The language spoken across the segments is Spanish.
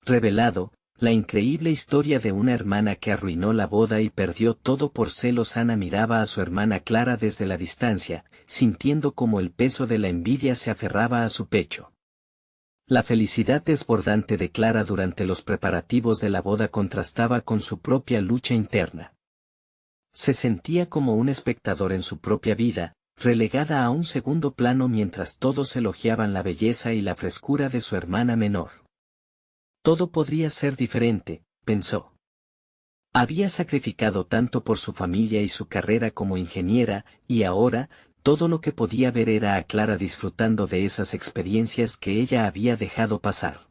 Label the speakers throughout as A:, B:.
A: revelado, la increíble historia de una hermana que arruinó la boda y perdió todo por celos. Ana miraba a su hermana Clara desde la distancia, sintiendo como el peso de la envidia se aferraba a su pecho. La felicidad desbordante de Clara durante los preparativos de la boda contrastaba con su propia lucha interna. Se sentía como un espectador en su propia vida, relegada a un segundo plano mientras todos elogiaban la belleza y la frescura de su hermana menor. Todo podría ser diferente, pensó. Había sacrificado tanto por su familia y su carrera como ingeniera, y ahora, todo lo que podía ver era a Clara disfrutando de esas experiencias que ella había dejado pasar.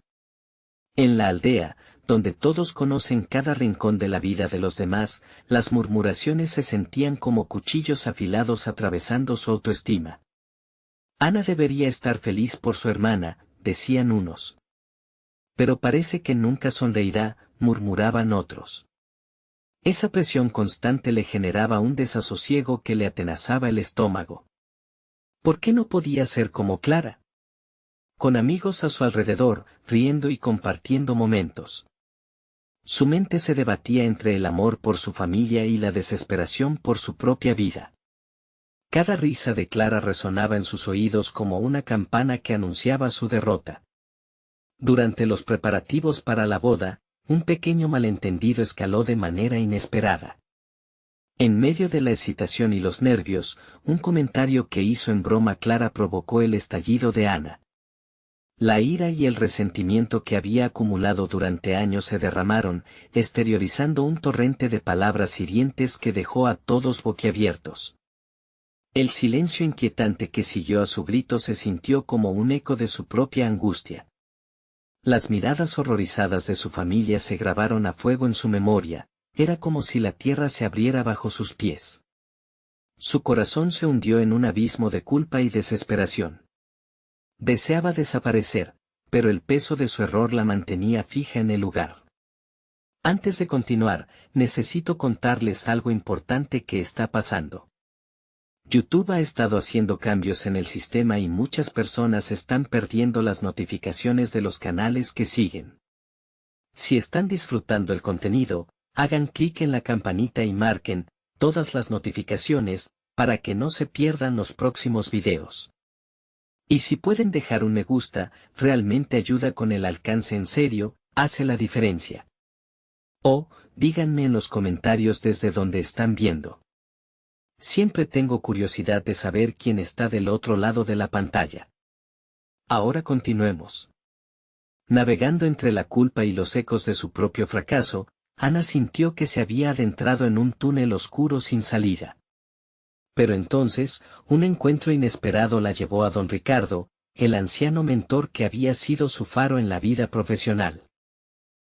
A: En la aldea, donde todos conocen cada rincón de la vida de los demás, las murmuraciones se sentían como cuchillos afilados atravesando su autoestima. Ana debería estar feliz por su hermana, decían unos. Pero parece que nunca sonreirá, murmuraban otros. Esa presión constante le generaba un desasosiego que le atenazaba el estómago. ¿Por qué no podía ser como Clara? Con amigos a su alrededor, riendo y compartiendo momentos. Su mente se debatía entre el amor por su familia y la desesperación por su propia vida. Cada risa de Clara resonaba en sus oídos como una campana que anunciaba su derrota. Durante los preparativos para la boda, un pequeño malentendido escaló de manera inesperada. En medio de la excitación y los nervios, un comentario que hizo en broma Clara provocó el estallido de Ana. La ira y el resentimiento que había acumulado durante años se derramaron, exteriorizando un torrente de palabras hirientes que dejó a todos boquiabiertos. El silencio inquietante que siguió a su grito se sintió como un eco de su propia angustia. Las miradas horrorizadas de su familia se grabaron a fuego en su memoria, era como si la tierra se abriera bajo sus pies. Su corazón se hundió en un abismo de culpa y desesperación. Deseaba desaparecer, pero el peso de su error la mantenía fija en el lugar. Antes de continuar, necesito contarles algo importante que está pasando. YouTube ha estado haciendo cambios en el sistema y muchas personas están perdiendo las notificaciones de los canales que siguen. Si están disfrutando el contenido, hagan clic en la campanita y marquen todas las notificaciones para que no se pierdan los próximos videos. Y si pueden dejar un me gusta, realmente ayuda con el alcance en serio, hace la diferencia. O, díganme en los comentarios desde donde están viendo. Siempre tengo curiosidad de saber quién está del otro lado de la pantalla. Ahora continuemos. Navegando entre la culpa y los ecos de su propio fracaso, Ana sintió que se había adentrado en un túnel oscuro sin salida. Pero entonces, un encuentro inesperado la llevó a don Ricardo, el anciano mentor que había sido su faro en la vida profesional.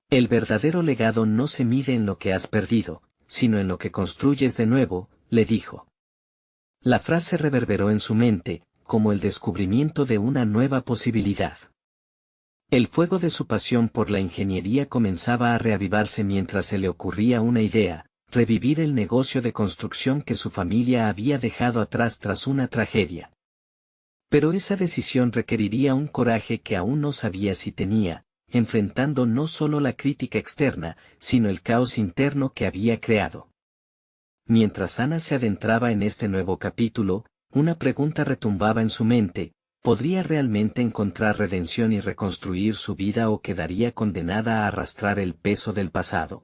A: El verdadero legado no se mide en lo que has perdido, sino en lo que construyes de nuevo, le dijo. La frase reverberó en su mente, como el descubrimiento de una nueva posibilidad. El fuego de su pasión por la ingeniería comenzaba a reavivarse mientras se le ocurría una idea, revivir el negocio de construcción que su familia había dejado atrás tras una tragedia. Pero esa decisión requeriría un coraje que aún no sabía si tenía, enfrentando no solo la crítica externa, sino el caos interno que había creado. Mientras Ana se adentraba en este nuevo capítulo, una pregunta retumbaba en su mente: ¿podría realmente encontrar redención y reconstruir su vida o quedaría condenada a arrastrar el peso del pasado?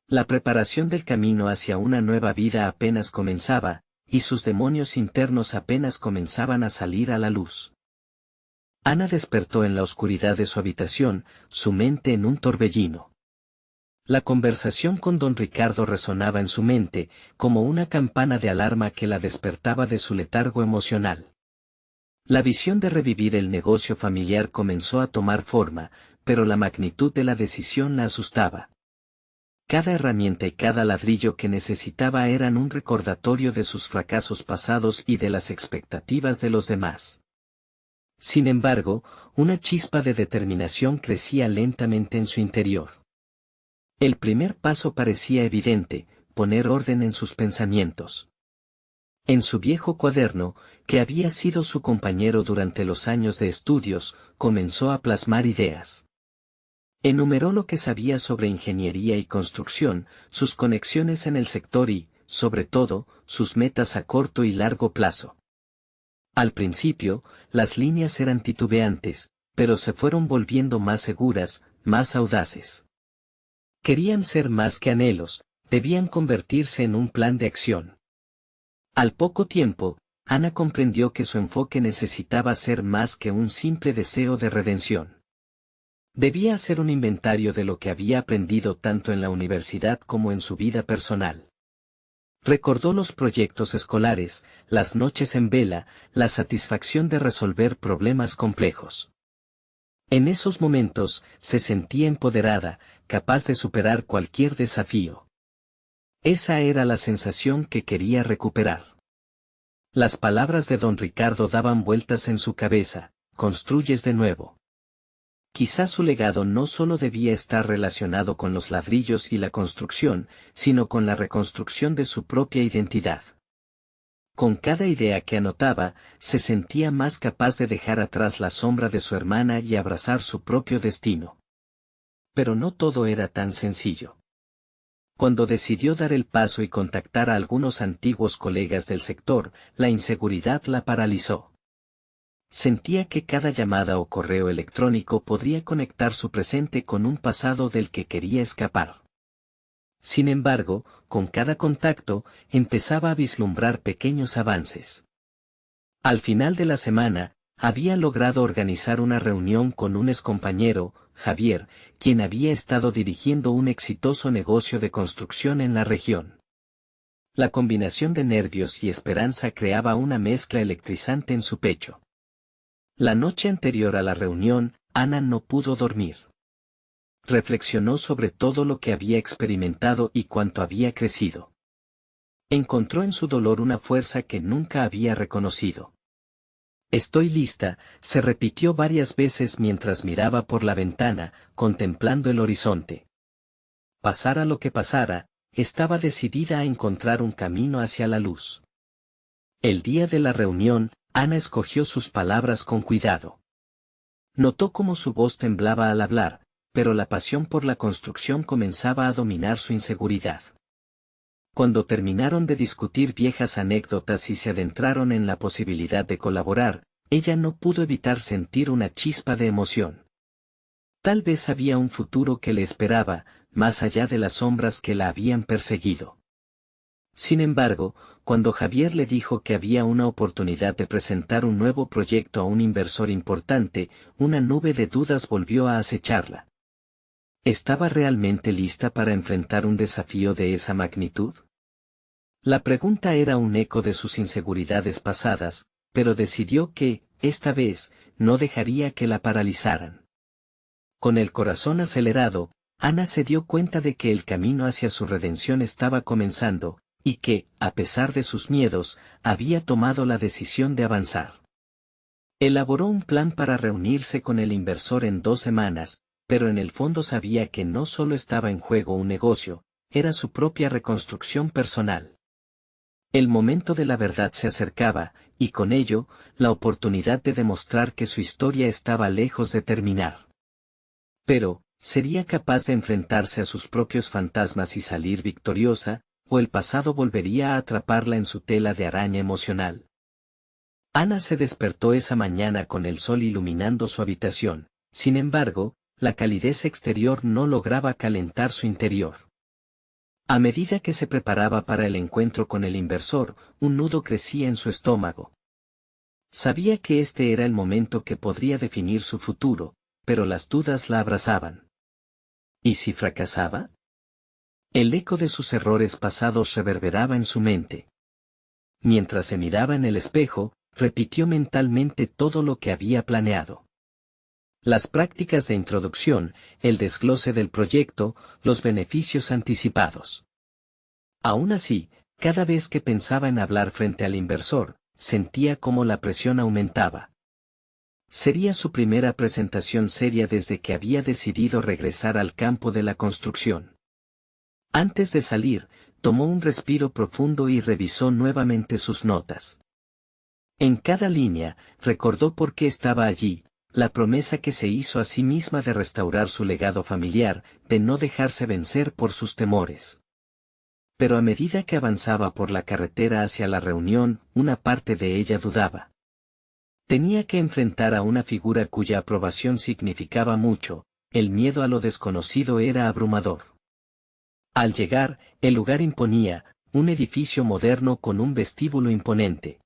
A: La preparación del camino hacia una nueva vida apenas comenzaba, y sus demonios internos apenas comenzaban a salir a la luz. Ana despertó en la oscuridad de su habitación, su mente en un torbellino. La conversación con don Ricardo resonaba en su mente, como una campana de alarma que la despertaba de su letargo emocional. La visión de revivir el negocio familiar comenzó a tomar forma, pero la magnitud de la decisión la asustaba. Cada herramienta y cada ladrillo que necesitaba eran un recordatorio de sus fracasos pasados y de las expectativas de los demás. Sin embargo, una chispa de determinación crecía lentamente en su interior. El primer paso parecía evidente: poner orden en sus pensamientos. En su viejo cuaderno, que había sido su compañero durante los años de estudios, comenzó a plasmar ideas. Enumeró lo que sabía sobre ingeniería y construcción, sus conexiones en el sector y, sobre todo, sus metas a corto y largo plazo. Al principio, las líneas eran titubeantes, pero se fueron volviendo más seguras, más audaces. Querían ser más que anhelos, debían convertirse en un plan de acción. Al poco tiempo, Ana comprendió que su enfoque necesitaba ser más que un simple deseo de redención. Debía hacer un inventario de lo que había aprendido tanto en la universidad como en su vida personal. Recordó los proyectos escolares, las noches en vela, la satisfacción de resolver problemas complejos. En esos momentos, se sentía empoderada, capaz de superar cualquier desafío. Esa era la sensación que quería recuperar. Las palabras de don Ricardo daban vueltas en su cabeza: construyes de nuevo. Quizás su legado no solo debía estar relacionado con los ladrillos y la construcción, sino con la reconstrucción de su propia identidad. Con cada idea que anotaba, se sentía más capaz de dejar atrás la sombra de su hermana y abrazar su propio destino. Pero no todo era tan sencillo. Cuando decidió dar el paso y contactar a algunos antiguos colegas del sector, la inseguridad la paralizó. Sentía que cada llamada o correo electrónico podría conectar su presente con un pasado del que quería escapar. Sin embargo, con cada contacto, empezaba a vislumbrar pequeños avances. Al final de la semana, había logrado organizar una reunión con un excompañero, Javier, quien había estado dirigiendo un exitoso negocio de construcción en la región. La combinación de nervios y esperanza creaba una mezcla electrizante en su pecho. La noche anterior a la reunión, Ana no pudo dormir. Reflexionó sobre todo lo que había experimentado y cuánto había crecido. Encontró en su dolor una fuerza que nunca había reconocido. Estoy lista, se repitió varias veces mientras miraba por la ventana, contemplando el horizonte. Pasara lo que pasara, estaba decidida a encontrar un camino hacia la luz. El día de la reunión, Ana escogió sus palabras con cuidado. Notó cómo su voz temblaba al hablar, pero la pasión por la construcción comenzaba a dominar su inseguridad. Cuando terminaron de discutir viejas anécdotas y se adentraron en la posibilidad de colaborar, ella no pudo evitar sentir una chispa de emoción. Tal vez había un futuro que le esperaba, más allá de las sombras que la habían perseguido. Sin embargo, cuando Javier le dijo que había una oportunidad de presentar un nuevo proyecto a un inversor importante, una nube de dudas volvió a acecharla. ¿Estaba realmente lista para enfrentar un desafío de esa magnitud? La pregunta era un eco de sus inseguridades pasadas, pero decidió que, esta vez, no dejaría que la paralizaran. Con el corazón acelerado, Ana se dio cuenta de que el camino hacia su redención estaba comenzando, y que, a pesar de sus miedos, había tomado la decisión de avanzar. Elaboró un plan para reunirse con el inversor en 2 semanas, pero en el fondo sabía que no solo estaba en juego un negocio, era su propia reconstrucción personal. El momento de la verdad se acercaba, y con ello, la oportunidad de demostrar que su historia estaba lejos de terminar. Pero, ¿sería capaz de enfrentarse a sus propios fantasmas y salir victoriosa, o el pasado volvería a atraparla en su tela de araña emocional? Ana se despertó esa mañana con el sol iluminando su habitación, sin embargo, la calidez exterior no lograba calentar su interior. A medida que se preparaba para el encuentro con el inversor, un nudo crecía en su estómago. Sabía que este era el momento que podría definir su futuro, pero las dudas la abrazaban. ¿Y si fracasaba? El eco de sus errores pasados reverberaba en su mente. Mientras se miraba en el espejo, repitió mentalmente todo lo que había planeado. Las prácticas de introducción, el desglose del proyecto, los beneficios anticipados. Aún así, cada vez que pensaba en hablar frente al inversor, sentía cómo la presión aumentaba. Sería su primera presentación seria desde que había decidido regresar al campo de la construcción. Antes de salir, tomó un respiro profundo y revisó nuevamente sus notas. En cada línea, recordó por qué estaba allí, La promesa que se hizo a sí misma de restaurar su legado familiar, de no dejarse vencer por sus temores. Pero a medida que avanzaba por la carretera hacia la reunión, una parte de ella dudaba. Tenía que enfrentar a una figura cuya aprobación significaba mucho, el miedo a lo desconocido era abrumador. Al llegar, el lugar imponía, un edificio moderno con un vestíbulo imponente.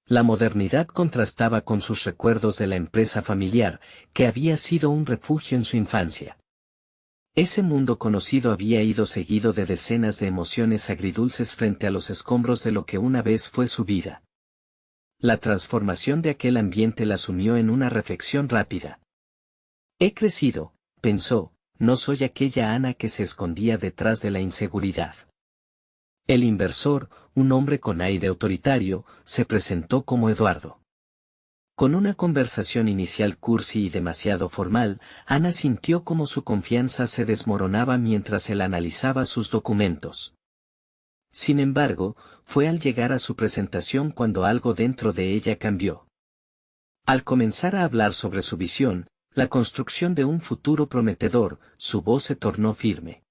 A: La modernidad contrastaba con sus recuerdos de la empresa familiar, que había sido un refugio en su infancia. Ese mundo conocido había ido seguido de decenas de emociones agridulces frente a los escombros de lo que una vez fue su vida. La transformación de aquel ambiente la sumió en una reflexión rápida. He crecido, pensó, no soy aquella Ana que se escondía detrás de la inseguridad. El inversor, un hombre con aire autoritario, se presentó como Eduardo. Con una conversación inicial cursi y demasiado formal, Ana sintió como su confianza se desmoronaba mientras él analizaba sus documentos. Sin embargo, fue al llegar a su presentación cuando algo dentro de ella cambió. Al comenzar a hablar sobre su visión, la construcción de un futuro prometedor, su voz se tornó firme.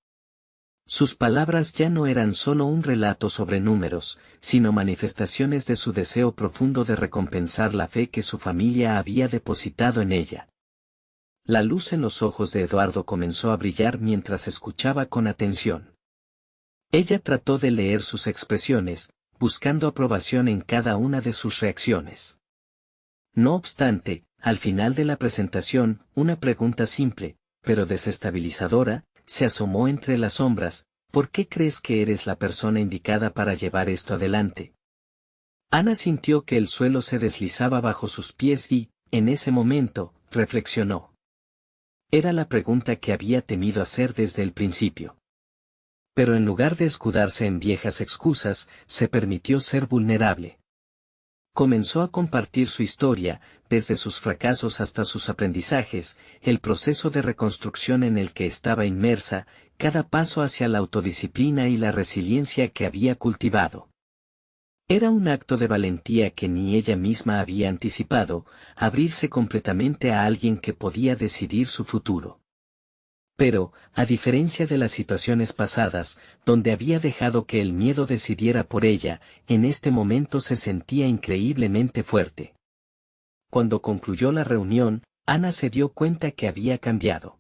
A: Sus palabras ya no eran solo un relato sobre números, sino manifestaciones de su deseo profundo de recompensar la fe que su familia había depositado en ella. La luz en los ojos de Eduardo comenzó a brillar mientras escuchaba con atención. Ella trató de leer sus expresiones, buscando aprobación en cada una de sus reacciones. No obstante, al final de la presentación, una pregunta simple, pero desestabilizadora, se asomó entre las sombras: ¿por qué crees que eres la persona indicada para llevar esto adelante? Ana sintió que el suelo se deslizaba bajo sus pies y, en ese momento, reflexionó. Era la pregunta que había temido hacer desde el principio. Pero en lugar de escudarse en viejas excusas, se permitió ser vulnerable. Comenzó a compartir su historia, desde sus fracasos hasta sus aprendizajes, el proceso de reconstrucción en el que estaba inmersa, cada paso hacia la autodisciplina y la resiliencia que había cultivado. Era un acto de valentía que ni ella misma había anticipado, abrirse completamente a alguien que podía decidir su futuro. Pero, a diferencia de las situaciones pasadas, donde había dejado que el miedo decidiera por ella, en este momento se sentía increíblemente fuerte. Cuando concluyó la reunión, Ana se dio cuenta que había cambiado.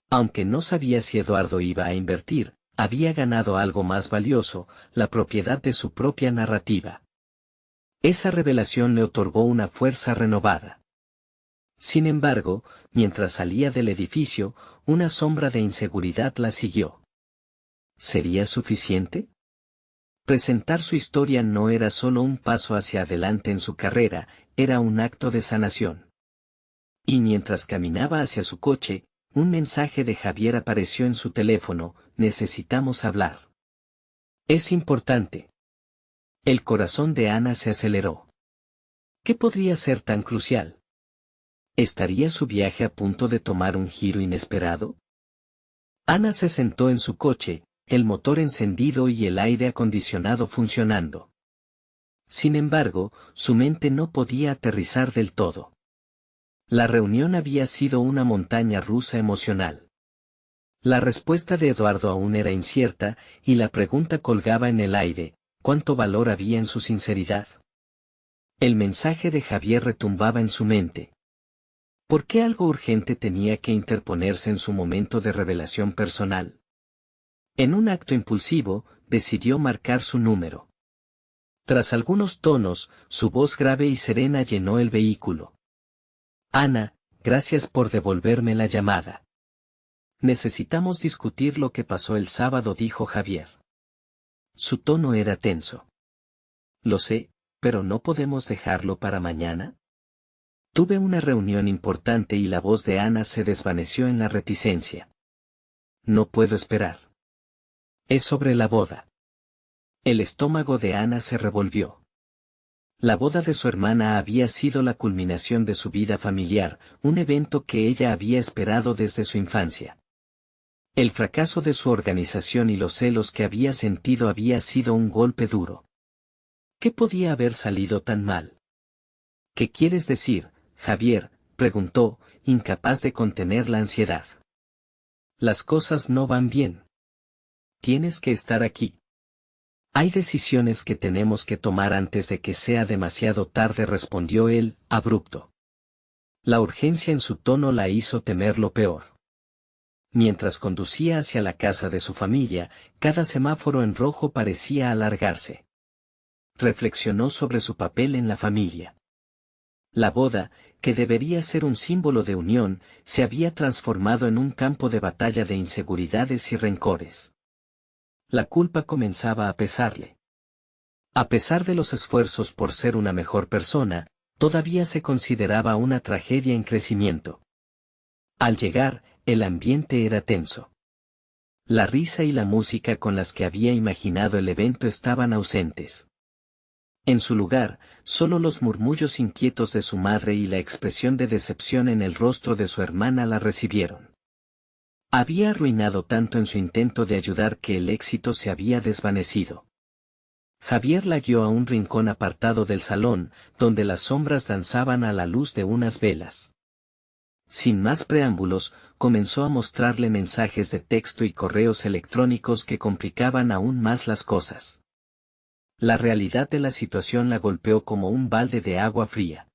A: Aunque no sabía si Eduardo iba a invertir, había ganado algo más valioso, la propiedad de su propia narrativa. Esa revelación le otorgó una fuerza renovada. Sin embargo, mientras salía del edificio, una sombra de inseguridad la siguió. ¿Sería suficiente? Presentar su historia no era solo un paso hacia adelante en su carrera, era un acto de sanación. Y mientras caminaba hacia su coche, un mensaje de Javier apareció en su teléfono: necesitamos hablar. Es importante. El corazón de Ana se aceleró. ¿Qué podría ser tan crucial? ¿Estaría su viaje a punto de tomar un giro inesperado? Ana se sentó en su coche, el motor encendido y el aire acondicionado funcionando. Sin embargo, su mente no podía aterrizar del todo. La reunión había sido una montaña rusa emocional. La respuesta de Eduardo aún era incierta, y la pregunta colgaba en el aire: ¿cuánto valor había en su sinceridad? El mensaje de Javier retumbaba en su mente. ¿Por qué algo urgente tenía que interponerse en su momento de revelación personal? En un acto impulsivo, decidió marcar su número. Tras algunos tonos, su voz grave y serena llenó el vehículo. Ana, gracias por devolverme la llamada. Necesitamos discutir lo que pasó el sábado, dijo Javier. Su tono era tenso. Lo sé, pero ¿no podemos dejarlo para mañana? Tuve una reunión importante y la voz de Ana se desvaneció en la reticencia. No puedo esperar. Es sobre la boda. El estómago de Ana se revolvió. La boda de su hermana había sido la culminación de su vida familiar, un evento que ella había esperado desde su infancia. El fracaso de su organización y los celos que había sentido había sido un golpe duro. ¿Qué podía haber salido tan mal? ¿Qué quieres decir, Javier?, preguntó, incapaz de contener la ansiedad. Las cosas no van bien. Tienes que estar aquí. Hay decisiones que tenemos que tomar antes de que sea demasiado tarde, respondió él, abrupto. La urgencia en su tono la hizo temer lo peor. Mientras conducía hacia la casa de su familia, cada semáforo en rojo parecía alargarse. Reflexionó sobre su papel en la familia. La boda, que debería ser un símbolo de unión, se había transformado en un campo de batalla de inseguridades y rencores. La culpa comenzaba a pesarle. A pesar de los esfuerzos por ser una mejor persona, todavía se consideraba una tragedia en crecimiento. Al llegar, el ambiente era tenso. La risa y la música con las que había imaginado el evento estaban ausentes. En su lugar, solo los murmullos inquietos de su madre y la expresión de decepción en el rostro de su hermana la recibieron. Había arruinado tanto en su intento de ayudar que el éxito se había desvanecido. Javier la guió a un rincón apartado del salón, donde las sombras danzaban a la luz de unas velas. Sin más preámbulos, comenzó a mostrarle mensajes de texto y correos electrónicos que complicaban aún más las cosas. La realidad de la situación la golpeó como un balde de agua fría.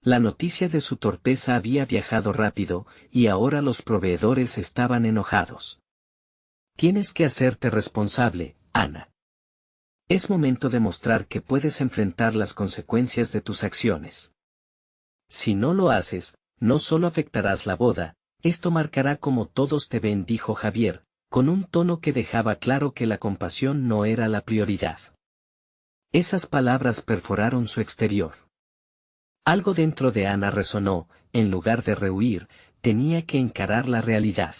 A: La noticia de su torpeza había viajado rápido, y ahora los proveedores estaban enojados. Tienes que hacerte responsable, Ana. Es momento de mostrar que puedes enfrentar las consecuencias de tus acciones. Si no lo haces, no solo afectarás la boda, esto marcará cómo todos te ven, dijo Javier, con un tono que dejaba claro que la compasión no era la prioridad. Esas palabras perforaron su exterior. Algo dentro de Ana resonó, en lugar de rehuir, tenía que encarar la realidad.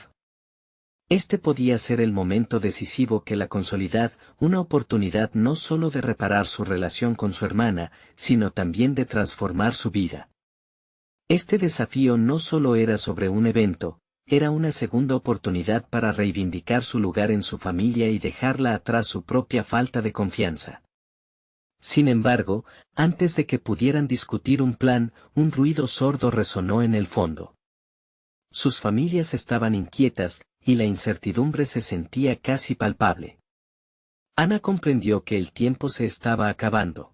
A: Este podía ser el momento decisivo que la consolidad, una oportunidad no solo de reparar su relación con su hermana, sino también de transformar su vida. Este desafío no solo era sobre un evento, era una segunda oportunidad para reivindicar su lugar en su familia y dejarla atrás su propia falta de confianza. Sin embargo, antes de que pudieran discutir un plan, un ruido sordo resonó en el fondo. Sus familias estaban inquietas, y la incertidumbre se sentía casi palpable. Ana comprendió que el tiempo se estaba acabando.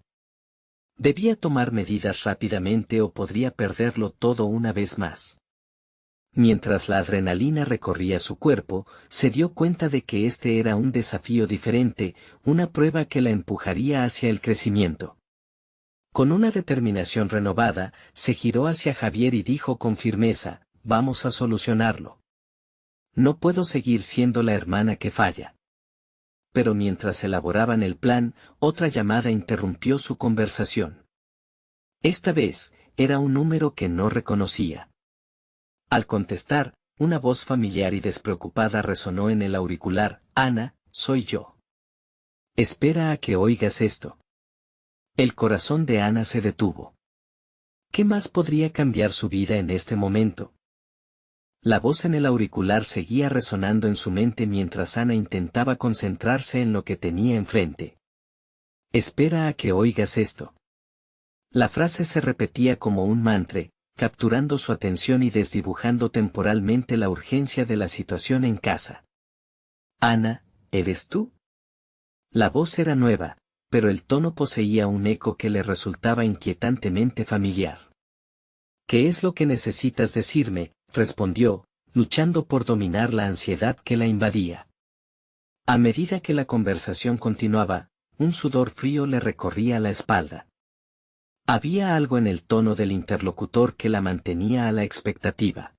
A: Debía tomar medidas rápidamente o podría perderlo todo una vez más. Mientras la adrenalina recorría su cuerpo, se dio cuenta de que este era un desafío diferente, una prueba que la empujaría hacia el crecimiento. Con una determinación renovada, se giró hacia Javier y dijo con firmeza, vamos a solucionarlo. No puedo seguir siendo la hermana que falla. Pero mientras elaboraban el plan, otra llamada interrumpió su conversación. Esta vez, era un número que no reconocía. Al contestar, una voz familiar y despreocupada resonó en el auricular, Ana, soy yo. Espera a que oigas esto. El corazón de Ana se detuvo. ¿Qué más podría cambiar su vida en este momento? La voz en el auricular seguía resonando en su mente mientras Ana intentaba concentrarse en lo que tenía enfrente. Espera a que oigas esto. La frase se repetía como un mantra, capturando su atención y desdibujando temporalmente la urgencia de la situación en casa. Ana, ¿eres tú? La voz era nueva, pero el tono poseía un eco que le resultaba inquietantemente familiar. ¿Qué es lo que necesitas decirme?, respondió, luchando por dominar la ansiedad que la invadía. A medida que la conversación continuaba, un sudor frío le recorría la espalda. Había algo en el tono del interlocutor que la mantenía a la expectativa.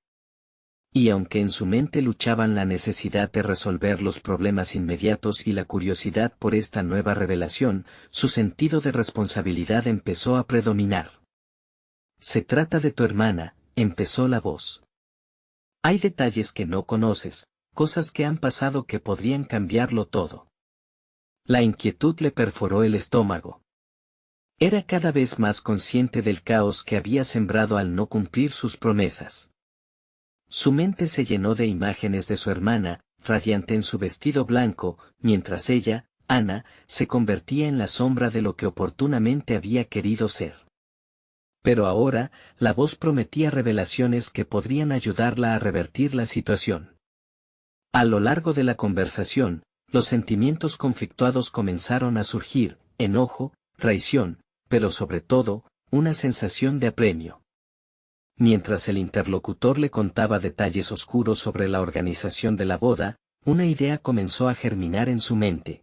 A: Y aunque en su mente luchaban la necesidad de resolver los problemas inmediatos y la curiosidad por esta nueva revelación, su sentido de responsabilidad empezó a predominar. Se trata de tu hermana, empezó la voz. Hay detalles que no conoces, cosas que han pasado que podrían cambiarlo todo. La inquietud le perforó el estómago. Era cada vez más consciente del caos que había sembrado al no cumplir sus promesas. Su mente se llenó de imágenes de su hermana, radiante en su vestido blanco, mientras ella, Ana, se convertía en la sombra de lo que oportunamente había querido ser. Pero ahora, la voz prometía revelaciones que podrían ayudarla a revertir la situación. A lo largo de la conversación, los sentimientos conflictuados comenzaron a surgir, enojo, traición, pero sobre todo, una sensación de apremio. Mientras el interlocutor le contaba detalles oscuros sobre la organización de la boda, una idea comenzó a germinar en su mente.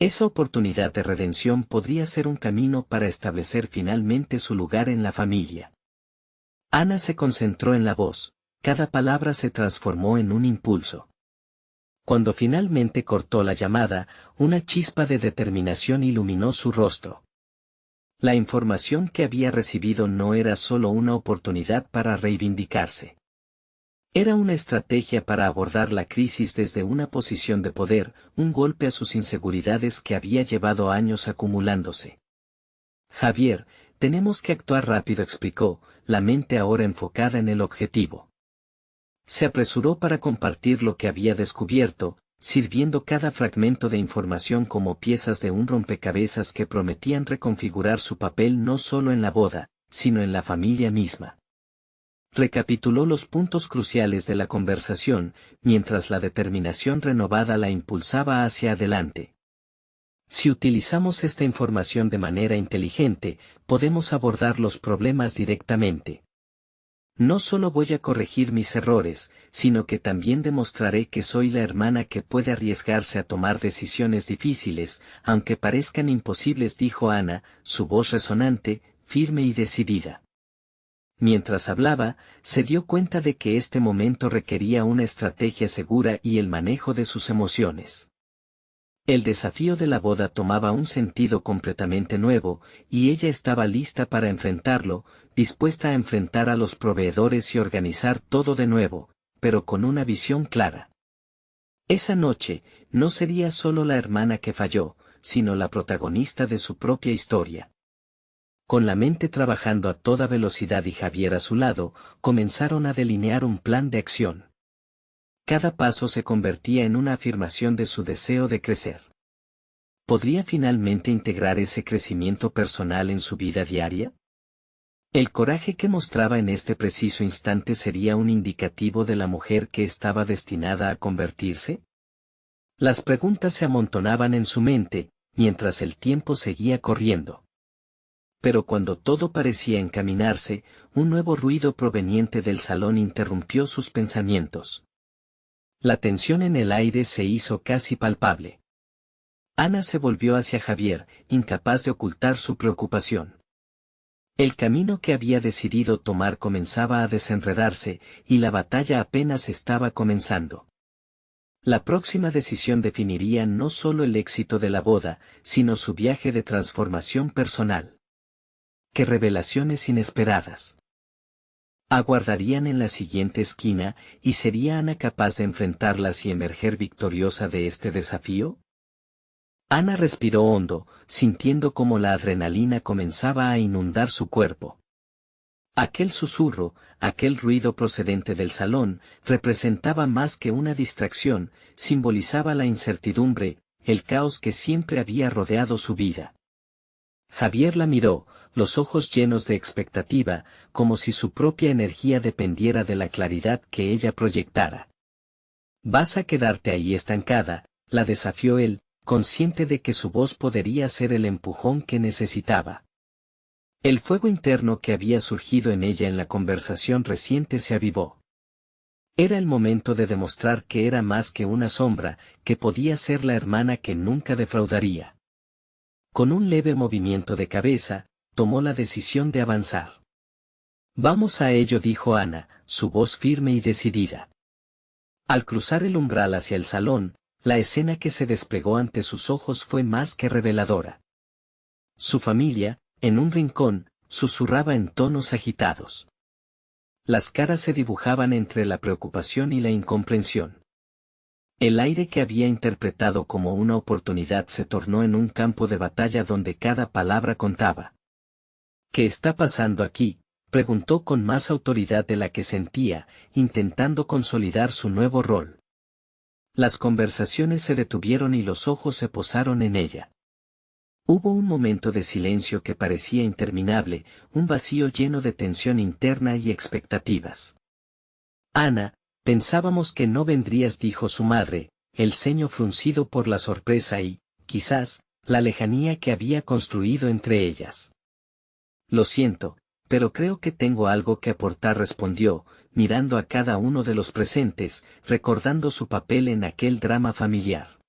A: Esa oportunidad de redención podría ser un camino para establecer finalmente su lugar en la familia. Ana se concentró en la voz, cada palabra se transformó en un impulso. Cuando finalmente cortó la llamada, una chispa de determinación iluminó su rostro. La información que había recibido no era solo una oportunidad para reivindicarse. Era una estrategia para abordar la crisis desde una posición de poder, un golpe a sus inseguridades que había llevado años acumulándose. Javier, tenemos que actuar rápido, explicó, la mente ahora enfocada en el objetivo. Se apresuró para compartir lo que había descubierto, sirviendo cada fragmento de información como piezas de un rompecabezas que prometían reconfigurar su papel no solo en la boda, sino en la familia misma. Recapituló los puntos cruciales de la conversación, mientras la determinación renovada la impulsaba hacia adelante. Si utilizamos esta información de manera inteligente, podemos abordar los problemas directamente. No solo voy a corregir mis errores, sino que también demostraré que soy la hermana que puede arriesgarse a tomar decisiones difíciles, aunque parezcan imposibles, dijo Ana, su voz resonante, firme y decidida. Mientras hablaba, se dio cuenta de que este momento requería una estrategia segura y el manejo de sus emociones. El desafío de la boda tomaba un sentido completamente nuevo, y ella estaba lista para enfrentarlo, dispuesta a enfrentar a los proveedores y organizar todo de nuevo, pero con una visión clara. Esa noche, no sería solo la hermana que falló, sino la protagonista de su propia historia. Con la mente trabajando a toda velocidad y Javier a su lado, comenzaron a delinear un plan de acción. Cada paso se convertía en una afirmación de su deseo de crecer. ¿Podría finalmente integrar ese crecimiento personal en su vida diaria? El coraje que mostraba en este preciso instante sería un indicativo de la mujer que estaba destinada a convertirse. Las preguntas se amontonaban en su mente, mientras el tiempo seguía corriendo. Pero cuando todo parecía encaminarse, un nuevo ruido proveniente del salón interrumpió sus pensamientos. La tensión en el aire se hizo casi palpable. Ana se volvió hacia Javier, incapaz de ocultar su preocupación. El camino que había decidido tomar comenzaba a desenredarse, y la batalla apenas estaba comenzando. La próxima decisión definiría no solo el éxito de la boda, sino su viaje de transformación personal. ¡Qué revelaciones inesperadas! Aguardarían en la siguiente esquina, y ¿sería Ana capaz de enfrentarlas y emerger victoriosa de este desafío? Ana respiró hondo, sintiendo cómo la adrenalina comenzaba a inundar su cuerpo. Aquel susurro, aquel ruido procedente del salón, representaba más que una distracción, simbolizaba la incertidumbre, el caos que siempre había rodeado su vida. Javier la miró, los ojos llenos de expectativa, como si su propia energía dependiera de la claridad que ella proyectara. «¿Vas a quedarte ahí estancada?», la desafió él, consciente de que su voz podría ser el empujón que necesitaba. El fuego interno que había surgido en ella en la conversación reciente se avivó. Era el momento de demostrar que era más que una sombra, que podía ser la hermana que nunca defraudaría. Con un leve movimiento de cabeza, tomó la decisión de avanzar. «Vamos a ello», dijo Ana, su voz firme y decidida. Al cruzar el umbral hacia el salón, la escena que se desplegó ante sus ojos fue más que reveladora. Su familia, en un rincón, susurraba en tonos agitados. Las caras se dibujaban entre la preocupación y la incomprensión. El aire que había interpretado como una oportunidad se tornó en un campo de batalla donde cada palabra contaba. «¿Qué está pasando aquí?», preguntó con más autoridad de la que sentía, intentando consolidar su nuevo rol. Las conversaciones se detuvieron y los ojos se posaron en ella. Hubo un momento de silencio que parecía interminable, un vacío lleno de tensión interna y expectativas. Ana, pensábamos que no vendrías, dijo su madre, el ceño fruncido por la sorpresa y, quizás, la lejanía que había construido entre ellas. Lo siento, pero creo que tengo algo que aportar, respondió, mirando a cada uno de los presentes, recordando su papel en aquel drama familiar.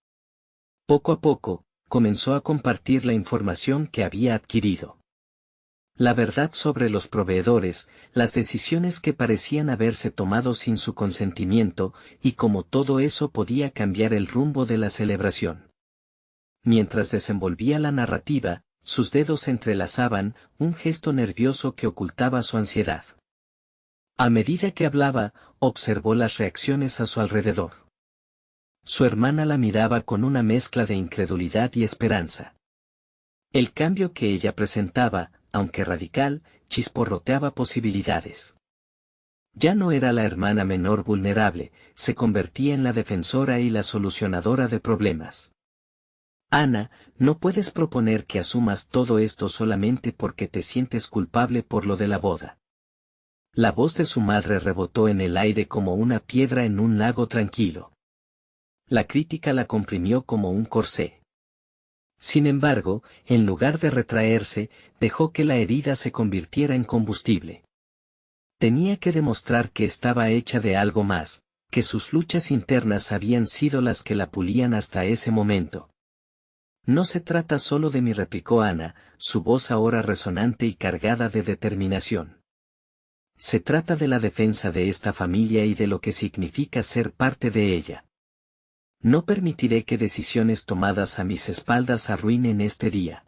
A: Poco a poco, comenzó a compartir la información que había adquirido. La verdad sobre los proveedores, las decisiones que parecían haberse tomado sin su consentimiento, y cómo todo eso podía cambiar el rumbo de la celebración. Mientras desenvolvía la narrativa, sus dedos entrelazaban, un gesto nervioso que ocultaba su ansiedad. A medida que hablaba, observó las reacciones a su alrededor. Su hermana la miraba con una mezcla de incredulidad y esperanza. El cambio que ella presentaba, aunque radical, chisporroteaba posibilidades. Ya no era la hermana menor vulnerable, se convertía en la defensora y la solucionadora de problemas. Ana, no puedes proponer que asumas todo esto solamente porque te sientes culpable por lo de la boda. La voz de su madre rebotó en el aire como una piedra en un lago tranquilo. La crítica la comprimió como un corsé. Sin embargo, en lugar de retraerse, dejó que la herida se convirtiera en combustible. Tenía que demostrar que estaba hecha de algo más, que sus luchas internas habían sido las que la pulían hasta ese momento. No se trata solo de mí, replicó Ana, su voz ahora resonante y cargada de determinación. Se trata de la defensa de esta familia y de lo que significa ser parte de ella. No permitiré que decisiones tomadas a mis espaldas arruinen este día.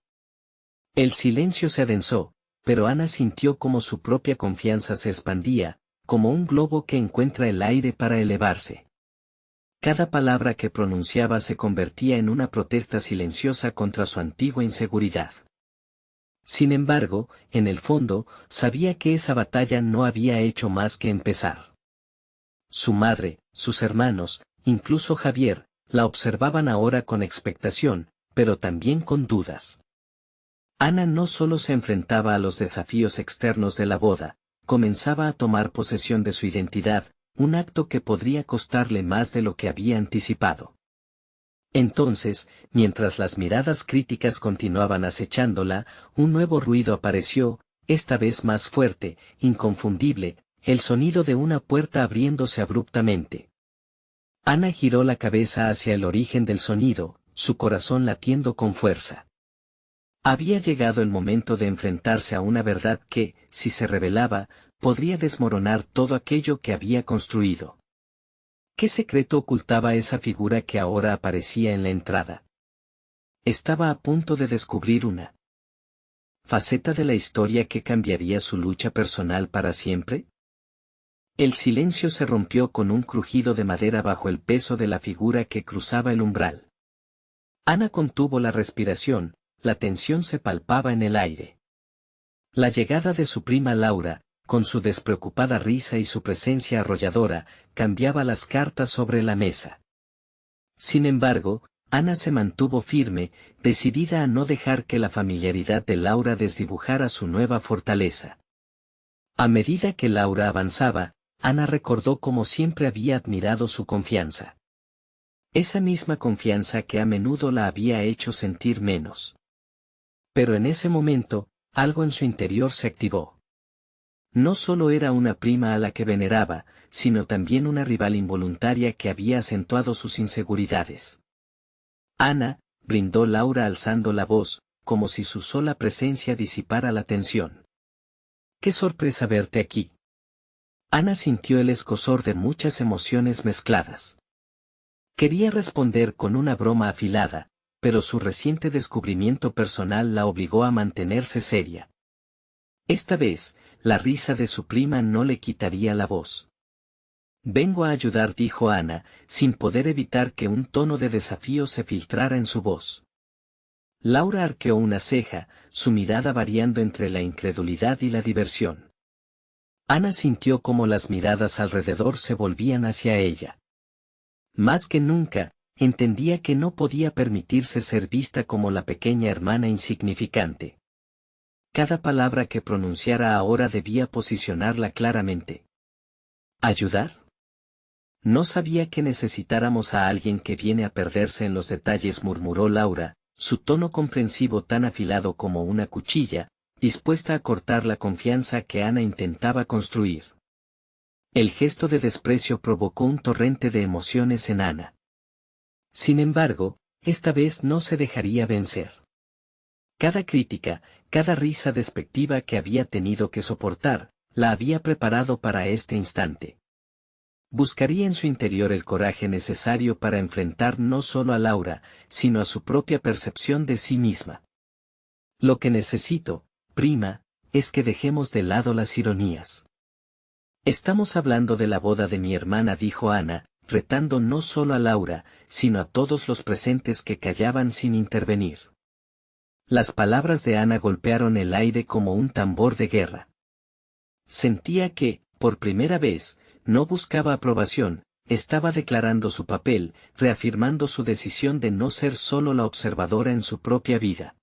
A: El silencio se adensó, pero Ana sintió como su propia confianza se expandía, como un globo que encuentra el aire para elevarse. Cada palabra que pronunciaba se convertía en una protesta silenciosa contra su antigua inseguridad. Sin embargo, en el fondo, sabía que esa batalla no había hecho más que empezar. Su madre, sus hermanos, incluso Javier, la observaban ahora con expectación, pero también con dudas. Ana no solo se enfrentaba a los desafíos externos de la boda, comenzaba a tomar posesión de su identidad, un acto que podría costarle más de lo que había anticipado. Entonces, mientras las miradas críticas continuaban acechándola, un nuevo ruido apareció, esta vez más fuerte, inconfundible, el sonido de una puerta abriéndose abruptamente. Ana giró la cabeza hacia el origen del sonido, su corazón latiendo con fuerza. Había llegado el momento de enfrentarse a una verdad que, si se revelaba, podría desmoronar todo aquello que había construido. ¿Qué secreto ocultaba esa figura que ahora aparecía en la entrada? Estaba a punto de descubrir una faceta de la historia que cambiaría su lucha personal para siempre. El silencio se rompió con un crujido de madera bajo el peso de la figura que cruzaba el umbral. Ana contuvo la respiración, la tensión se palpaba en el aire. La llegada de su prima Laura, con su despreocupada risa y su presencia arrolladora, cambiaba las cartas sobre la mesa. Sin embargo, Ana se mantuvo firme, decidida a no dejar que la familiaridad de Laura desdibujara su nueva fortaleza. A medida que Laura avanzaba, Ana recordó cómo siempre había admirado su confianza. Esa misma confianza que a menudo la había hecho sentir menos. Pero en ese momento, algo en su interior se activó. No solo era una prima a la que veneraba, sino también una rival involuntaria que había acentuado sus inseguridades. Ana, brindó Laura alzando la voz, como si su sola presencia disipara la tensión. ¡Qué sorpresa verte aquí! Ana sintió el escozor de muchas emociones mezcladas. Quería responder con una broma afilada, pero su reciente descubrimiento personal la obligó a mantenerse seria. Esta vez, la risa de su prima no le quitaría la voz. Vengo a ayudar, dijo Ana, sin poder evitar que un tono de desafío se filtrara en su voz. Laura arqueó una ceja, su mirada variando entre la incredulidad y la diversión. Ana sintió cómo las miradas alrededor se volvían hacia ella. Más que nunca, entendía que no podía permitirse ser vista como la pequeña hermana insignificante. Cada palabra que pronunciara ahora debía posicionarla claramente. ¿Ayudar? No sabía que necesitáramos a alguien que viene a perderse en los detalles, murmuró Laura, su tono comprensivo tan afilado como una cuchilla, dispuesta a cortar la confianza que Ana intentaba construir. El gesto de desprecio provocó un torrente de emociones en Ana. Sin embargo, esta vez no se dejaría vencer. Cada crítica, cada risa despectiva que había tenido que soportar, la había preparado para este instante. Buscaría en su interior el coraje necesario para enfrentar no solo a Laura, sino a su propia percepción de sí misma. Lo que necesito, prima, es que dejemos de lado las ironías. Estamos hablando de la boda de mi hermana, dijo Ana, retando no solo a Laura, sino a todos los presentes que callaban sin intervenir. Las palabras de Ana golpearon el aire como un tambor de guerra. Sentía que, por primera vez, no buscaba aprobación, estaba declarando su papel, reafirmando su decisión de no ser solo la observadora en su propia vida.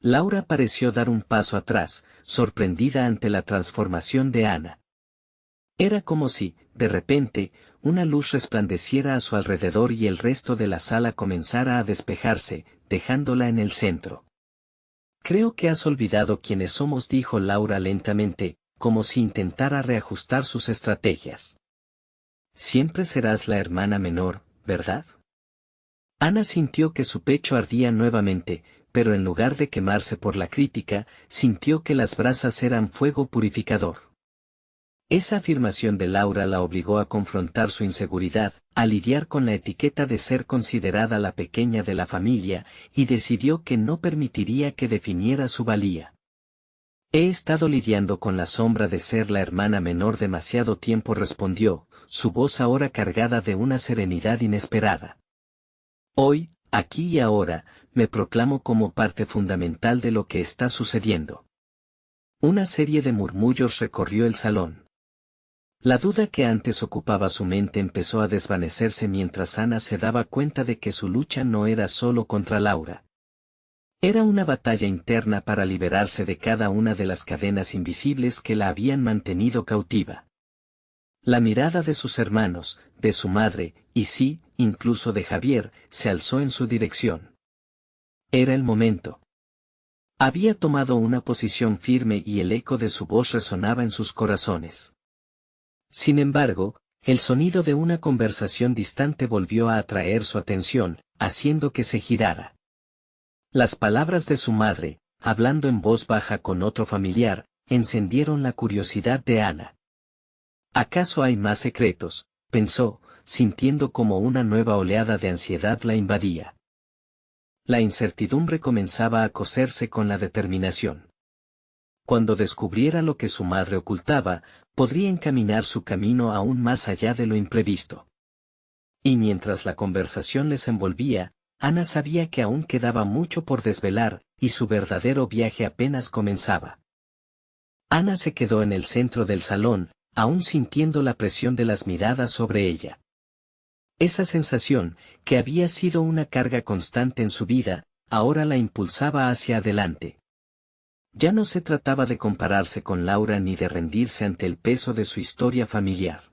A: Laura pareció dar un paso atrás, sorprendida ante la transformación de Ana. Era como si, de repente, una luz resplandeciera a su alrededor y el resto de la sala comenzara a despejarse, dejándola en el centro. Creo que has olvidado quiénes somos, dijo Laura lentamente, como si intentara reajustar sus estrategias. Siempre serás la hermana menor, ¿verdad? Ana sintió que su pecho ardía nuevamente, pero en lugar de quemarse por la crítica, sintió que las brasas eran fuego purificador. Esa afirmación de Laura la obligó a confrontar su inseguridad, a lidiar con la etiqueta de ser considerada la pequeña de la familia, y decidió que no permitiría que definiera su valía. He estado lidiando con la sombra de ser la hermana menor demasiado tiempo, respondió, su voz ahora cargada de una serenidad inesperada. Hoy, aquí y ahora, me proclamo como parte fundamental de lo que está sucediendo. Una serie de murmullos recorrió el salón. La duda que antes ocupaba su mente empezó a desvanecerse mientras Ana se daba cuenta de que su lucha no era solo contra Laura. Era una batalla interna para liberarse de cada una de las cadenas invisibles que la habían mantenido cautiva. La mirada de sus hermanos, de su madre, y sí, incluso de Javier, se alzó en su dirección. Era el momento. Había tomado una posición firme y el eco de su voz resonaba en sus corazones. Sin embargo, el sonido de una conversación distante volvió a atraer su atención, haciendo que se girara. Las palabras de su madre, hablando en voz baja con otro familiar, encendieron la curiosidad de Ana. ¿Acaso hay más secretos?, pensó, sintiendo como una nueva oleada de ansiedad la invadía. La incertidumbre comenzaba a coserse con la determinación. Cuando descubriera lo que su madre ocultaba, podría encaminar su camino aún más allá de lo imprevisto. Y mientras la conversación les envolvía, Ana sabía que aún quedaba mucho por desvelar, y su verdadero viaje apenas comenzaba. Ana se quedó en el centro del salón, aún sintiendo la presión de las miradas sobre ella. Esa sensación, que había sido una carga constante en su vida, ahora la impulsaba hacia adelante. Ya no se trataba de compararse con Laura ni de rendirse ante el peso de su historia familiar.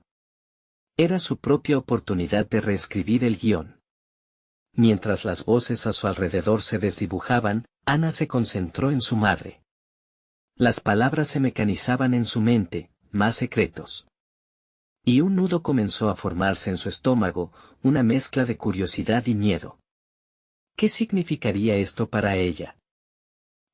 A: Era su propia oportunidad de reescribir el guión. Mientras las voces a su alrededor se desdibujaban, Ana se concentró en su madre. Las palabras se mecanizaban en su mente, más secretos. Y un nudo comenzó a formarse en su estómago, una mezcla de curiosidad y miedo. ¿Qué significaría esto para ella?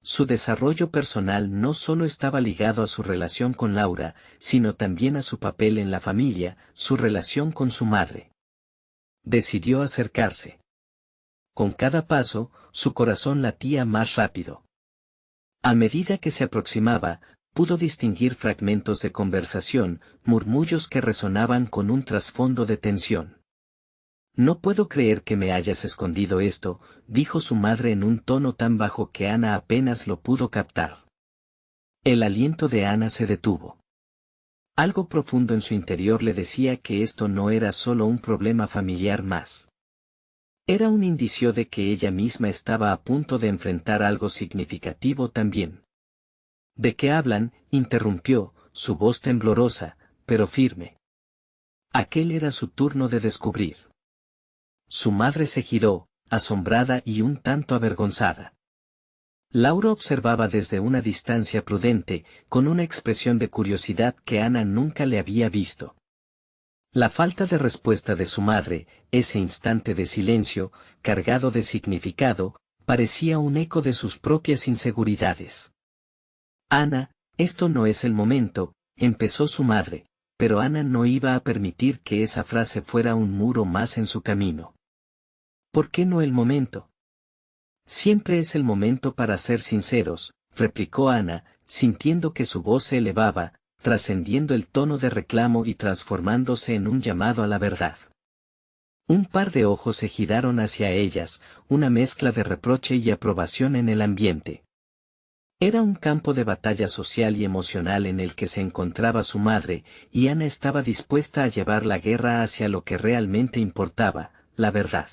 A: Su desarrollo personal no solo estaba ligado a su relación con Laura, sino también a su papel en la familia, su relación con su madre. Decidió acercarse. Con cada paso, su corazón latía más rápido. A medida que se aproximaba, pudo distinguir fragmentos de conversación, murmullos que resonaban con un trasfondo de tensión. No puedo creer que me hayas escondido esto, dijo su madre en un tono tan bajo que Ana apenas lo pudo captar. El aliento de Ana se detuvo. Algo profundo en su interior le decía que esto no era solo un problema familiar más. Era un indicio de que ella misma estaba a punto de enfrentar algo significativo también. ¿De qué hablan?, interrumpió, su voz temblorosa, pero firme. Aquel era su turno de descubrir. Su madre se giró, asombrada y un tanto avergonzada. Laura observaba desde una distancia prudente, con una expresión de curiosidad que Ana nunca le había visto. La falta de respuesta de su madre, ese instante de silencio, cargado de significado, parecía un eco de sus propias inseguridades. Ana, esto no es el momento, empezó su madre, pero Ana no iba a permitir que esa frase fuera un muro más en su camino. ¿Por qué no el momento? Siempre es el momento para ser sinceros, replicó Ana, sintiendo que su voz se elevaba, trascendiendo el tono de reclamo y transformándose en un llamado a la verdad. Un par de ojos se giraron hacia ellas, una mezcla de reproche y aprobación en el ambiente. Era un campo de batalla social y emocional en el que se encontraba su madre, y Ana estaba dispuesta a llevar la guerra hacia lo que realmente importaba, la verdad.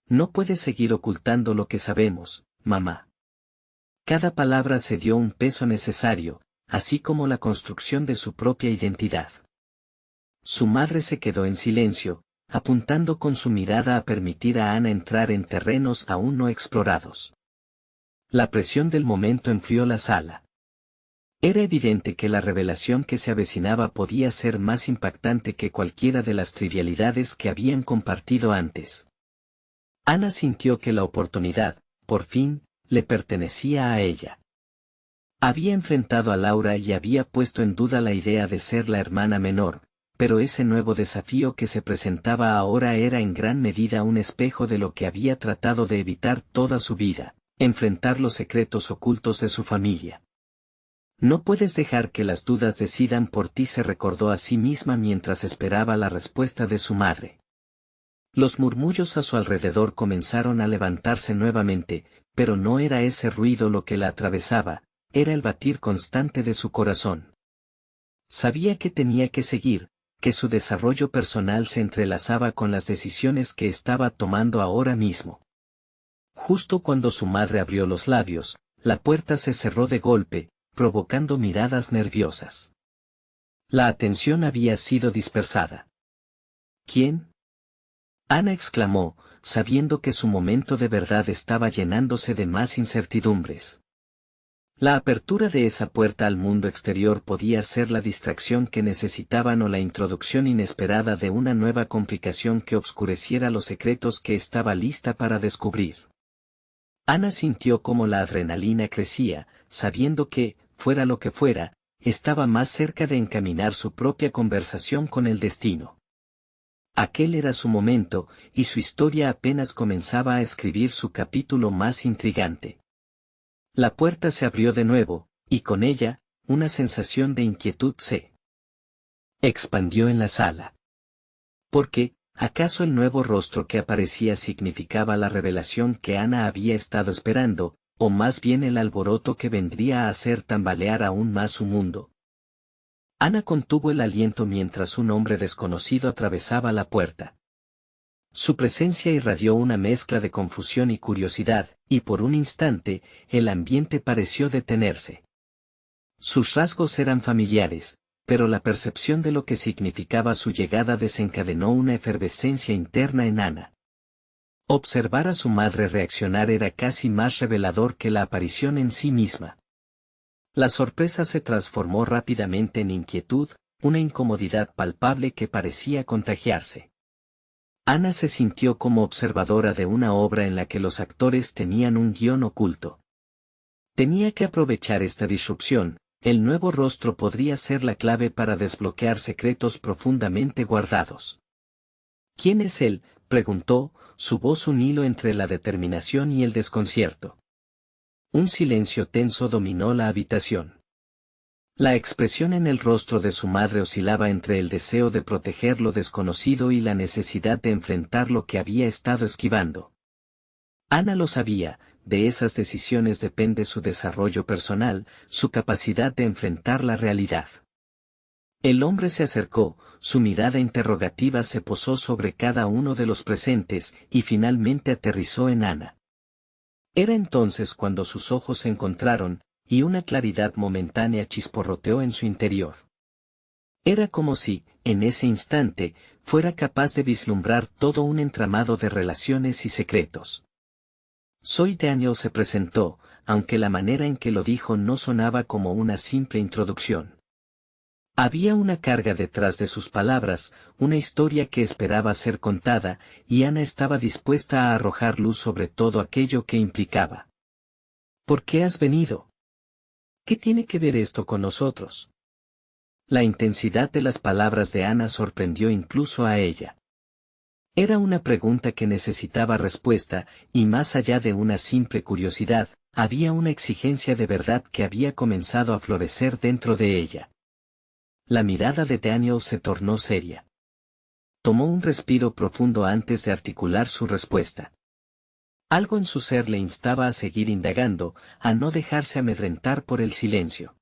A: No puedes seguir ocultando lo que sabemos, mamá. Cada palabra se dio un peso necesario, así como la construcción de su propia identidad. Su madre se quedó en silencio, apuntando con su mirada a permitir a Ana entrar en terrenos aún no explorados. La presión del momento enfrió la sala. Era evidente que la revelación que se avecinaba podía ser más impactante que cualquiera de las trivialidades que habían compartido antes. Ana sintió que la oportunidad, por fin, le pertenecía a ella. Había enfrentado a Laura y había puesto en duda la idea de ser la hermana menor, pero ese nuevo desafío que se presentaba ahora era en gran medida un espejo de lo que había tratado de evitar toda su vida, enfrentar los secretos ocultos de su familia. No puedes dejar que las dudas decidan por ti, se recordó a sí misma mientras esperaba la respuesta de su madre. Los murmullos a su alrededor comenzaron a levantarse nuevamente, pero no era ese ruido lo que la atravesaba, era el batir constante de su corazón. Sabía que tenía que seguir, que su desarrollo personal se entrelazaba con las decisiones que estaba tomando ahora mismo. Justo cuando su madre abrió los labios, la puerta se cerró de golpe, provocando miradas nerviosas. La atención había sido dispersada. ¿Quién? Ana exclamó, sabiendo que su momento de verdad estaba llenándose de más incertidumbres. La apertura de esa puerta al mundo exterior podía ser la distracción que necesitaban o la introducción inesperada de una nueva complicación que obscureciera los secretos que estaba lista para descubrir. Ana sintió cómo la adrenalina crecía, sabiendo que, fuera lo que fuera, estaba más cerca de encaminar su propia conversación con el destino. Aquel era su momento, y su historia apenas comenzaba a escribir su capítulo más intrigante. La puerta se abrió de nuevo, y con ella, una sensación de inquietud se expandió en la sala. ¿Por qué, acaso el nuevo rostro que aparecía significaba la revelación que Ana había estado esperando, o más bien el alboroto que vendría a hacer tambalear aún más su mundo? Ana contuvo el aliento mientras un hombre desconocido atravesaba la puerta. Su presencia irradió una mezcla de confusión y curiosidad, y por un instante, el ambiente pareció detenerse. Sus rasgos eran familiares, pero la percepción de lo que significaba su llegada desencadenó una efervescencia interna en Ana. Observar a su madre reaccionar era casi más revelador que la aparición en sí misma. La sorpresa se transformó rápidamente en inquietud, una incomodidad palpable que parecía contagiarse. Ana se sintió como observadora de una obra en la que los actores tenían un guión oculto. Tenía que aprovechar esta disrupción, el nuevo rostro podría ser la clave para desbloquear secretos profundamente guardados. ¿Quién es él?, preguntó, su voz un hilo entre la determinación y el desconcierto. Un silencio tenso dominó la habitación. La expresión en el rostro de su madre oscilaba entre el deseo de proteger lo desconocido y la necesidad de enfrentar lo que había estado esquivando. Ana lo sabía, de esas decisiones depende su desarrollo personal, su capacidad de enfrentar la realidad. El hombre se acercó, su mirada interrogativa se posó sobre cada uno de los presentes y finalmente aterrizó en Ana. Era entonces cuando sus ojos se encontraron, y una claridad momentánea chisporroteó en su interior. Era como si, en ese instante, fuera capaz de vislumbrar todo un entramado de relaciones y secretos. Soy Daniel, se presentó, aunque la manera en que lo dijo no sonaba como una simple introducción. Había una carga detrás de sus palabras, una historia que esperaba ser contada, y Ana estaba dispuesta a arrojar luz sobre todo aquello que implicaba. ¿Por qué has venido? ¿Qué tiene que ver esto con nosotros? La intensidad de las palabras de Ana sorprendió incluso a ella. Era una pregunta que necesitaba respuesta, y más allá de una simple curiosidad, había una exigencia de verdad que había comenzado a florecer dentro de ella. La mirada de Daniel se tornó seria. Tomó un respiro profundo antes de articular su respuesta. Algo en su ser le instaba a seguir indagando, a no dejarse amedrentar por el silencio.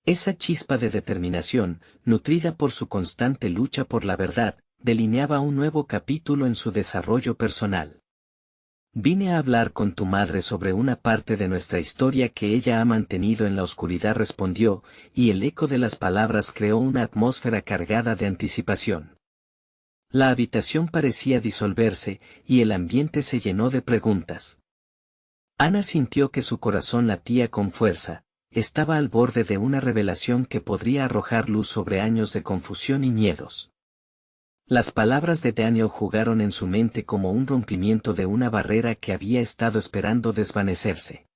A: Esa chispa de determinación, nutrida por su constante lucha por la verdad, delineaba un nuevo capítulo en su desarrollo personal. Vine a hablar con tu madre sobre una parte de nuestra historia que ella ha mantenido en la oscuridad, respondió, y el eco de las palabras creó una atmósfera cargada de anticipación. La habitación parecía disolverse, y el ambiente se llenó de preguntas. Ana sintió que su corazón latía con fuerza, estaba al borde de una revelación que podría arrojar luz sobre años de confusión y miedos. Las palabras de Daniel jugaron en su mente como un rompimiento de una barrera que había estado esperando desvanecerse.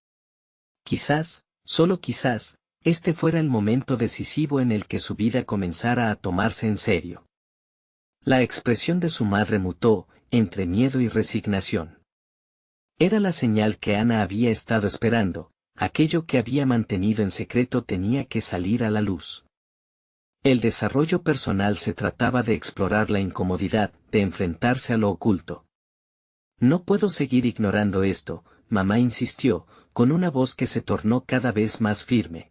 A: Quizás, solo quizás, este fuera el momento decisivo en el que su vida comenzara a tomarse en serio. La expresión de su madre mutó, entre miedo y resignación. Era la señal que Ana había estado esperando, aquello que había mantenido en secreto tenía que salir a la luz. El desarrollo personal se trataba de explorar la incomodidad, de enfrentarse a lo oculto. No puedo seguir ignorando esto, mamá insistió, con una voz que se tornó cada vez más firme.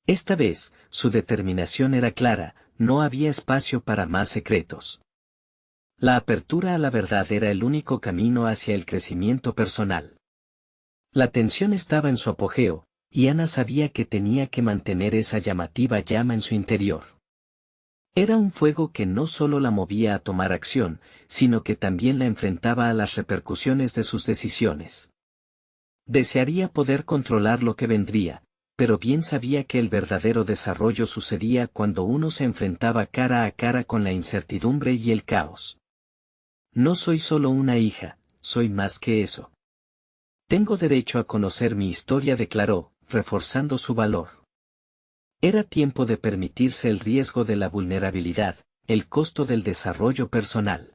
A: Esta vez, su determinación era clara, no había espacio para más secretos. La apertura a la verdad era el único camino hacia el crecimiento personal. La tensión estaba en su apogeo, y Ana sabía que tenía que mantener esa llamativa llama en su interior. Era un fuego que no solo la movía a tomar acción, sino que también la enfrentaba a las repercusiones de sus decisiones. Desearía poder controlar lo que vendría, pero bien sabía que el verdadero desarrollo sucedía cuando uno se enfrentaba cara a cara con la incertidumbre y el caos. No soy solo una hija, soy más que eso. Tengo derecho a conocer mi historia, declaró, reforzando su valor. Era tiempo de permitirse el riesgo de la vulnerabilidad, el costo del desarrollo personal.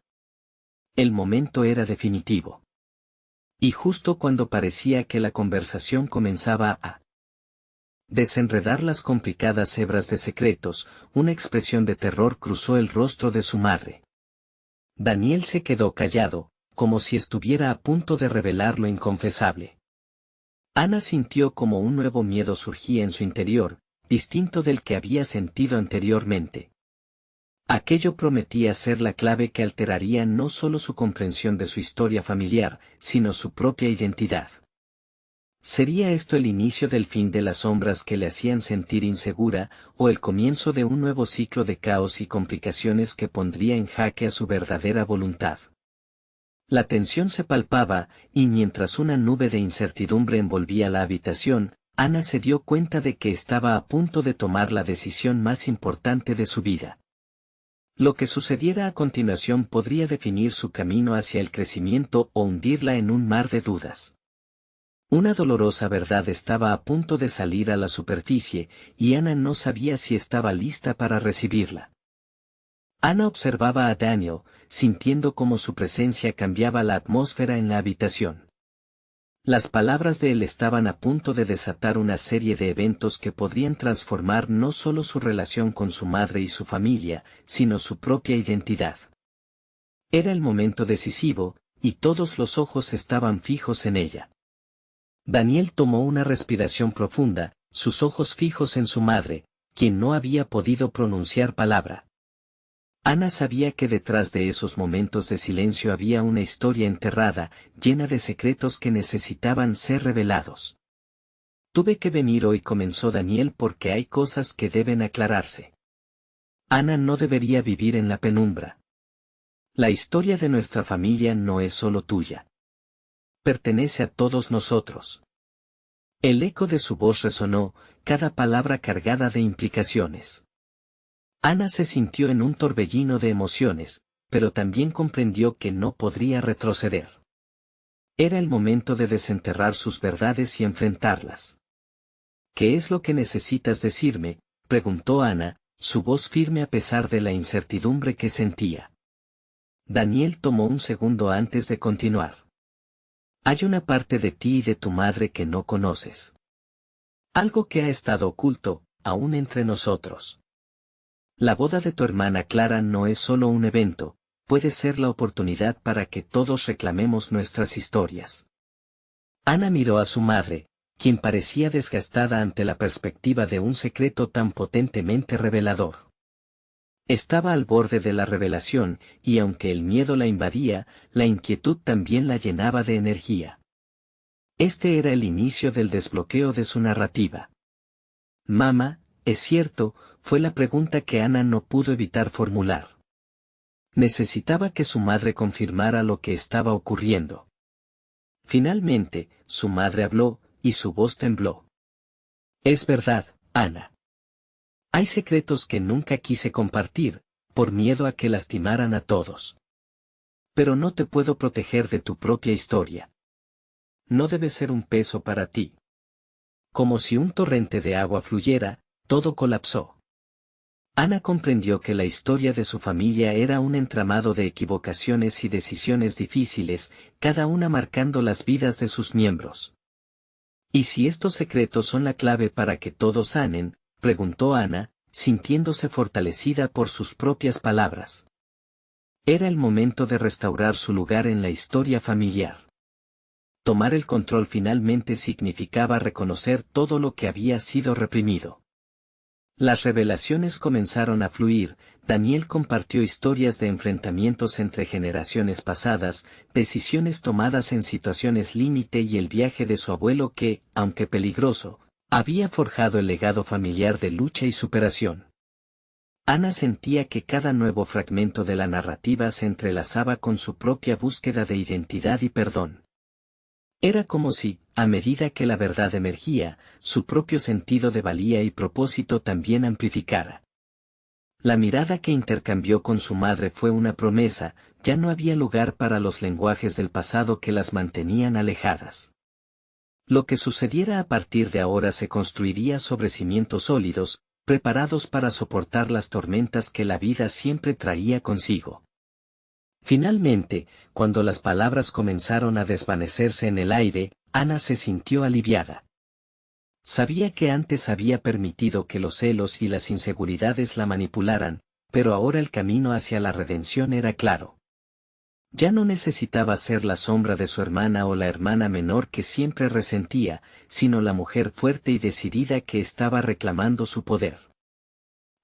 A: El momento era definitivo. Y justo cuando parecía que la conversación comenzaba a desenredar las complicadas hebras de secretos, una expresión de terror cruzó el rostro de su madre. Daniel se quedó callado, como si estuviera a punto de revelar lo inconfesable. Ana sintió como un nuevo miedo surgía en su interior, distinto del que había sentido anteriormente. Aquello prometía ser la clave que alteraría no solo su comprensión de su historia familiar, sino su propia identidad. ¿Sería esto el inicio del fin de las sombras que le hacían sentir insegura, o el comienzo de un nuevo ciclo de caos y complicaciones que pondría en jaque a su verdadera voluntad? La tensión se palpaba, y mientras una nube de incertidumbre envolvía la habitación, Ana se dio cuenta de que estaba a punto de tomar la decisión más importante de su vida. Lo que sucediera a continuación podría definir su camino hacia el crecimiento o hundirla en un mar de dudas. Una dolorosa verdad estaba a punto de salir a la superficie, y Ana no sabía si estaba lista para recibirla. Ana observaba a Daniel, sintiendo cómo su presencia cambiaba la atmósfera en la habitación. Las palabras de él estaban a punto de desatar una serie de eventos que podrían transformar no solo su relación con su madre y su familia, sino su propia identidad. Era el momento decisivo, y todos los ojos estaban fijos en ella. Daniel tomó una respiración profunda, sus ojos fijos en su madre, quien no había podido pronunciar palabra. Ana sabía que detrás de esos momentos de silencio había una historia enterrada, llena de secretos que necesitaban ser revelados. Tuve que venir hoy, comenzó Daniel, porque hay cosas que deben aclararse. Ana no debería vivir en la penumbra. La historia de nuestra familia no es solo tuya. Pertenece a todos nosotros. El eco de su voz resonó, cada palabra cargada de implicaciones. Ana se sintió en un torbellino de emociones, pero también comprendió que no podría retroceder. Era el momento de desenterrar sus verdades y enfrentarlas. ¿Qué es lo que necesitas decirme?, preguntó Ana, su voz firme a pesar de la incertidumbre que sentía. Daniel tomó un segundo antes de continuar. Hay una parte de ti y de tu madre que no conoces. Algo que ha estado oculto, aún entre nosotros. La boda de tu hermana Clara no es solo un evento, puede ser la oportunidad para que todos reclamemos nuestras historias. Ana miró a su madre, quien parecía desgastada ante la perspectiva de un secreto tan potentemente revelador. Estaba al borde de la revelación, y aunque el miedo la invadía, la inquietud también la llenaba de energía. Este era el inicio del desbloqueo de su narrativa. Mamá, ¿es cierto?, fue la pregunta que Ana no pudo evitar formular. Necesitaba que su madre confirmara lo que estaba ocurriendo. Finalmente, su madre habló, y su voz tembló. Es verdad, Ana. Hay secretos que nunca quise compartir, por miedo a que lastimaran a todos. Pero no te puedo proteger de tu propia historia. No debe ser un peso para ti. Como si un torrente de agua fluyera, todo colapsó. Ana comprendió que la historia de su familia era un entramado de equivocaciones y decisiones difíciles, cada una marcando las vidas de sus miembros. ¿Y si estos secretos son la clave para que todos sanen?, preguntó Ana, sintiéndose fortalecida por sus propias palabras. Era el momento de restaurar su lugar en la historia familiar. Tomar el control finalmente significaba reconocer todo lo que había sido reprimido. Las revelaciones comenzaron a fluir. Daniel compartió historias de enfrentamientos entre generaciones pasadas, decisiones tomadas en situaciones límite y el viaje de su abuelo que, aunque peligroso, había forjado el legado familiar de lucha y superación. Ana sentía que cada nuevo fragmento de la narrativa se entrelazaba con su propia búsqueda de identidad y perdón. Era como si, a medida que la verdad emergía, su propio sentido de valía y propósito también amplificara. La mirada que intercambió con su madre fue una promesa, ya no había lugar para los lenguajes del pasado que las mantenían alejadas. Lo que sucediera a partir de ahora se construiría sobre cimientos sólidos, preparados para soportar las tormentas que la vida siempre traía consigo. Finalmente, cuando las palabras comenzaron a desvanecerse en el aire, Ana se sintió aliviada. Sabía que antes había permitido que los celos y las inseguridades la manipularan, pero ahora el camino hacia la redención era claro. Ya no necesitaba ser la sombra de su hermana o la hermana menor que siempre resentía, sino la mujer fuerte y decidida que estaba reclamando su poder.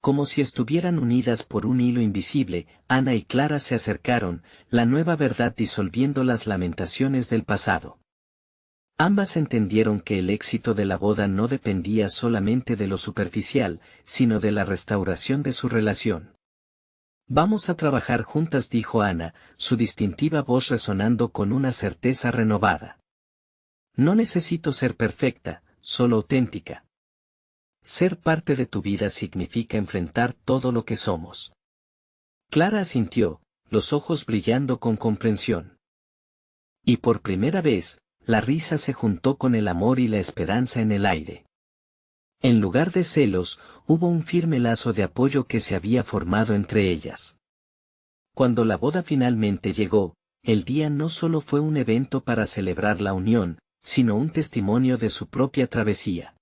A: Como si estuvieran unidas por un hilo invisible, Ana y Clara se acercaron, la nueva verdad disolviendo las lamentaciones del pasado. Ambas entendieron que el éxito de la boda no dependía solamente de lo superficial, sino de la restauración de su relación. Vamos a trabajar juntas, dijo Ana, su distintiva voz resonando con una certeza renovada. No necesito ser perfecta, solo auténtica. Ser parte de tu vida significa enfrentar todo lo que somos. Clara asintió, los ojos brillando con comprensión. Y por primera vez, la risa se juntó con el amor y la esperanza en el aire. En lugar de celos, hubo un firme lazo de apoyo que se había formado entre ellas. Cuando la boda finalmente llegó, el día no solo fue un evento para celebrar la unión, sino un testimonio de su propia travesía.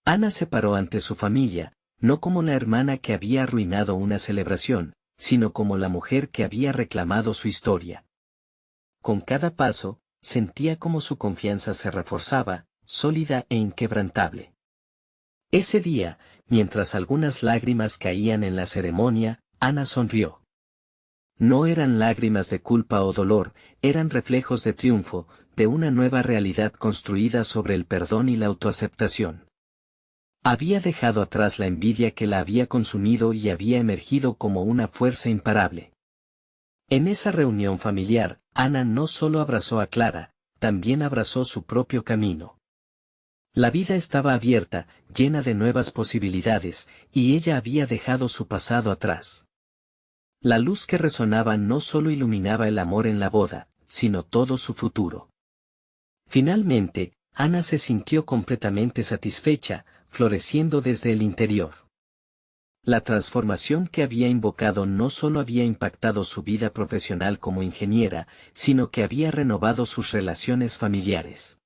A: Ana se paró ante su familia, no como la hermana que había arruinado una celebración, sino como la mujer que había reclamado su historia. Con cada paso, sentía como su confianza se reforzaba, sólida e inquebrantable. Ese día, mientras algunas lágrimas caían en la ceremonia, Ana sonrió. No eran lágrimas de culpa o dolor, eran reflejos de triunfo, de una nueva realidad construida sobre el perdón y la autoaceptación. Había dejado atrás la envidia que la había consumido y había emergido como una fuerza imparable. En esa reunión familiar, Ana no solo abrazó a Clara, también abrazó su propio camino. La vida estaba abierta, llena de nuevas posibilidades, y ella había dejado su pasado atrás. La luz que resonaba no solo iluminaba el amor en la boda, sino todo su futuro. Finalmente, Ana se sintió completamente satisfecha, floreciendo desde el interior. La transformación que había invocado no solo había impactado su vida profesional como ingeniera, sino que había renovado sus relaciones familiares.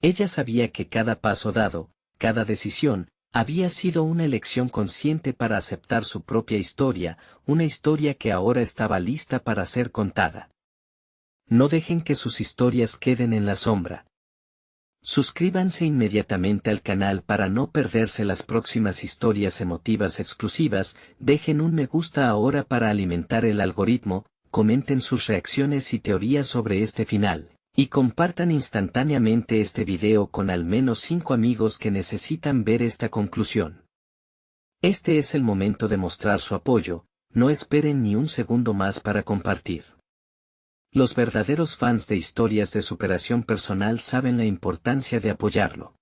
A: Ella sabía que cada paso dado, cada decisión, había sido una elección consciente para aceptar su propia historia, una historia que ahora estaba lista para ser contada. No dejen que sus historias queden en la sombra. Suscríbanse inmediatamente al canal para no perderse las próximas historias emotivas exclusivas, dejen un me gusta ahora para alimentar el algoritmo, comenten sus reacciones y teorías sobre este final, y compartan instantáneamente este video con al menos 5 amigos que necesitan ver esta conclusión. Este es el momento de mostrar su apoyo, no esperen ni un segundo más para compartir. Los verdaderos fans de historias de superación personal saben la importancia de apoyarlo.